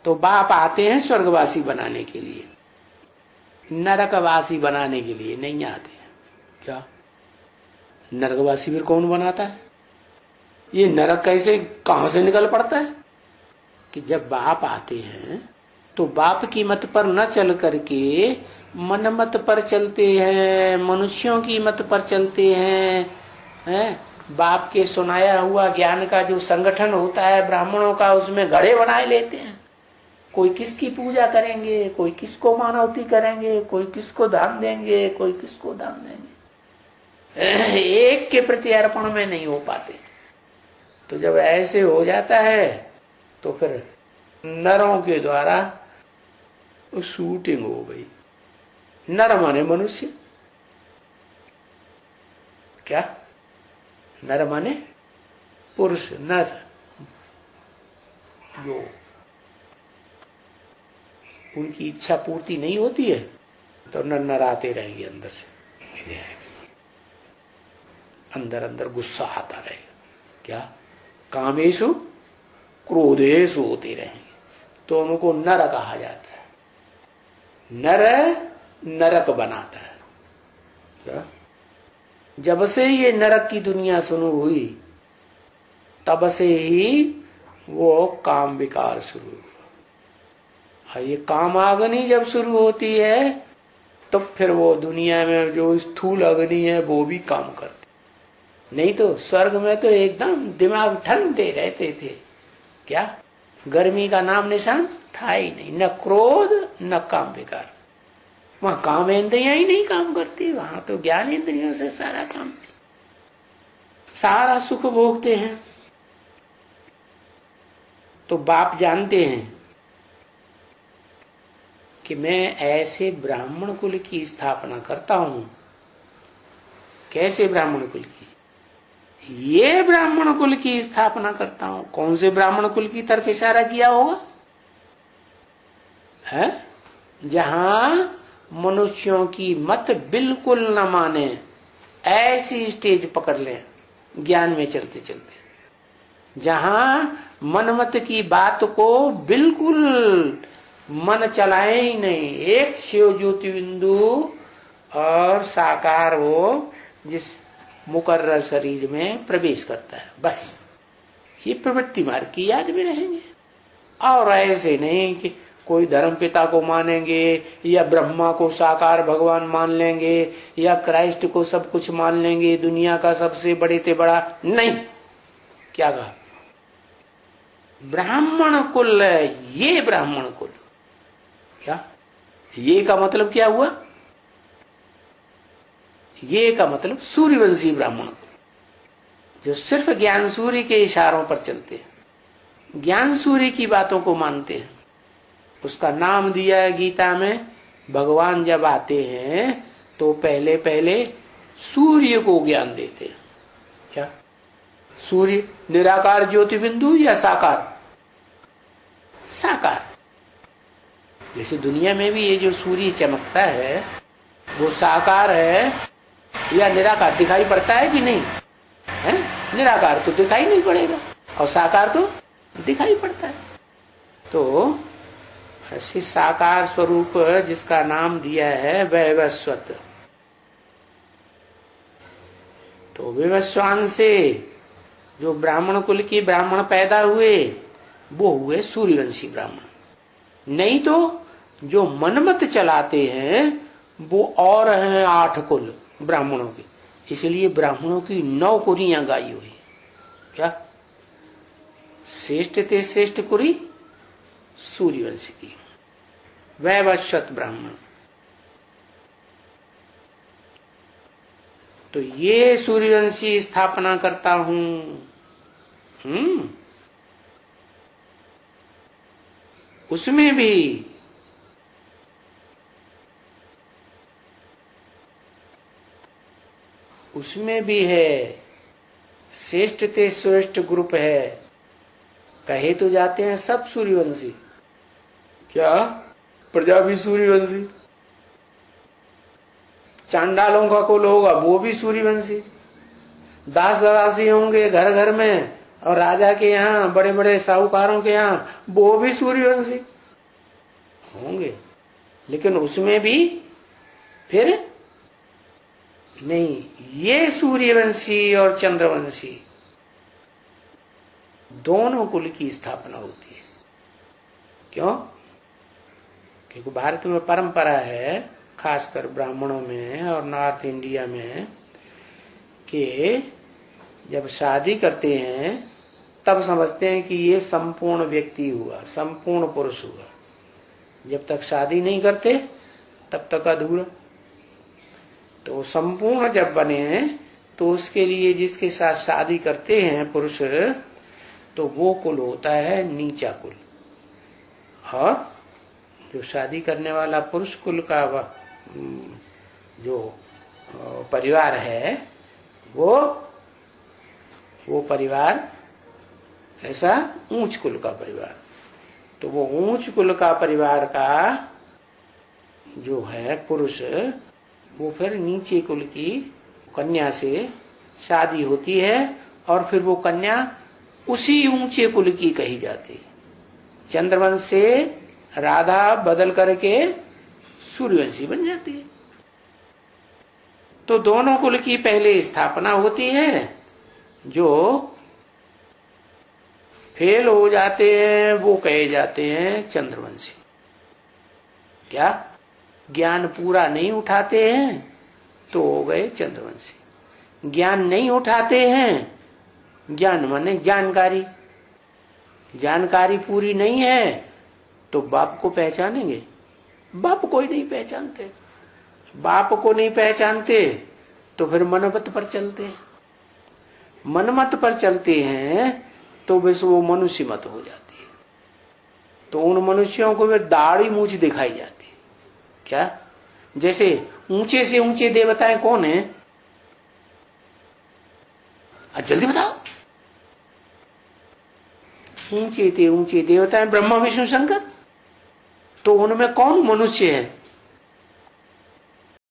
तो बाप आते हैं स्वर्गवासी बनाने के लिए, नरकवासी बनाने के लिए नहीं आते हैं। क्या नरकवासी फिर कौन बनाता है? ये नरक कैसे कहां से निकल पड़ता है? कि जब बाप आते हैं तो बाप की मत पर न चल करके मन मत पर चलते हैं, मनुष्यों की मत पर चलते हैं। बाप के सुनाया हुआ ज्ञान का जो संगठन होता है ब्राह्मणों का, उसमें घड़े बनाए लेते हैं। कोई किसकी पूजा करेंगे, कोई किसको मानवती करेंगे, कोई किसको दान देंगे, कोई किसको दान देंगे। एक के प्रति अर्पण में नहीं हो पाते। तो जब ऐसे हो जाता है तो फिर नरों के द्वारा शूटिंग हो गई। नर माने मनुष्य, क्या नर माने पुरुष, नर जो उनकी इच्छा पूर्ति नहीं होती है तो नर आते रहेंगे अंदर से, अंदर अंदर गुस्सा आता रहेगा। क्या कामेशु क्रोधेशु होते रहेंगे, तो उनको नर कहा जाता है। नर नरक बनाता है। क्या? जब से ये नरक की दुनिया शुरू हुई तब से ही वो काम विकार शुरू हुआ। ये काम अग्नि जब शुरू होती है तो फिर वो दुनिया में जो स्थूल अग्नि है वो भी काम करती। नहीं तो स्वर्ग में तो एकदम दिमाग ठंडे रहते थे। क्या गर्मी का नाम निशान था ही नहीं, न क्रोध न काम विकार। वहां काम इंद्रियां ही नहीं काम करती, वहां तो ज्ञान इंद्रियों से सारा काम, सारा सुख भोगते हैं। तो बाप जानते हैं कि मैं ऐसे ब्राह्मण कुल की स्थापना करता हूं। कैसे ब्राह्मण कुल की? ये ब्राह्मण कुल की स्थापना करता हूं। कौन से ब्राह्मण कुल की तरफ इशारा किया होगा? है जहां मनुष्यों की मत बिल्कुल न माने, ऐसी स्टेज पकड़ लें ज्ञान में चलते चलते, जहां मनमत की बात को बिल्कुल मन चलाए ही नहीं। एक शिव ज्योति बिंदु और साकार हो जिस मुकर्रर शरीर में प्रवेश करता है, बस ये प्रवृत्ति मार्ग की याद में रहेंगे। और ऐसे नहीं कि कोई धर्म पिता को मानेंगे या ब्रह्मा को साकार भगवान मान लेंगे या क्राइस्ट को सब कुछ मान लेंगे, दुनिया का सबसे बड़े से बड़ा नहीं। क्या कहा? ब्राह्मण कुल, ये ब्राह्मण कुल। क्या ये का मतलब क्या हुआ? ये का मतलब सूर्यवंशी ब्राह्मण कुल, जो सिर्फ ज्ञान सूर्य के इशारों पर चलते हैं, ज्ञान सूर्य की बातों को मानते हैं। उसका नाम दिया है गीता में। भगवान जब आते हैं तो पहले पहले सूर्य को ज्ञान देते हैं। क्या सूर्य निराकार ज्योति बिंदु या साकार? साकार। जैसे दुनिया में भी ये जो सूर्य चमकता है वो साकार है या निराकार? दिखाई पड़ता है कि नहीं? है निराकार तो दिखाई नहीं पड़ेगा और साकार तो दिखाई पड़ता है। तो ऐसी साकार स्वरूप जिसका नाम दिया है वैवस्वत। तो विवस्वान से जो ब्राह्मण कुल की ब्राह्मण पैदा हुए वो हुए सूर्यवंशी ब्राह्मण। नहीं तो जो मनमत चलाते हैं वो और हैं 8 कुल ब्राह्मणों के। इसलिए ब्राह्मणों की 9 कुरियां गाई हुई। क्या श्रेष्ठ थे श्रेष्ठ कुरी सूर्यवंश की, वैवस्वत ब्राह्मण। तो ये सूर्यवंशी स्थापना करता हूं। उसमें भी है श्रेष्ठ ते श्रेष्ठ ग्रुप है। कहे तो जाते हैं सब सूर्यवंशी। क्या प्रजा भी सूर्यवंशी, चांडालों का कुल होगा वो भी सूर्यवंशी, दास दासी होंगे घर घर में और राजा के यहाँ बड़े बड़े साहूकारों के यहाँ वो भी सूर्यवंशी। होंगे, लेकिन उसमें भी फिर नहीं, ये सूर्यवंशी और चंद्रवंशी दोनों कुल की स्थापना होती है। क्यों? क्योंकि भारत में परंपरा है, खासकर ब्राह्मणों में और नॉर्थ इंडिया में, कि जब शादी करते हैं तब समझते हैं कि ये संपूर्ण व्यक्ति हुआ, संपूर्ण पुरुष हुआ। जब तक शादी नहीं करते तब तक अधूरा। तो संपूर्ण जब बने तो उसके लिए जिसके साथ शादी करते हैं पुरुष, तो वो कुल होता है नीचा कुल। और जो शादी करने वाला पुरुष कुल का जो परिवार है, वो परिवार ऐसा ऊंच कुल का परिवार। तो वो ऊंच कुल का परिवार का जो है पुरुष, वो फिर नीचे कुल की कन्या से शादी होती है और फिर वो कन्या उसी ऊंचे कुल की कही जाती है। चंद्रवंश से राधा बदल करके सूर्यवंशी बन जाती है। तो दोनों कुल की पहले स्थापना होती है। जो फेल हो जाते हैं वो कहे जाते हैं चंद्रवंशी। क्या? ज्ञान पूरा नहीं उठाते हैं तो हो गए चंद्रवंशी। ज्ञान नहीं उठाते हैं, ज्ञान माने जानकारी, जानकारी पूरी नहीं है तो बाप को पहचानेंगे? बाप कोई नहीं पहचानते। बाप को नहीं पहचानते तो फिर मनमत पर चलते हैं। मनमत पर चलते हैं तो बस वो मनुष्य मत हो जाती है। तो उन मनुष्यों को फिर दाढ़ी मूछ दिखाई जाती है। क्या? जैसे ऊंचे से ऊंचे देवताएं कौन है? जल्दी बताओ। ऊंचे थे ऊंचे देवताएं ब्रह्मा विष्णु शंकर। तो उनमें कौन मनुष्य है?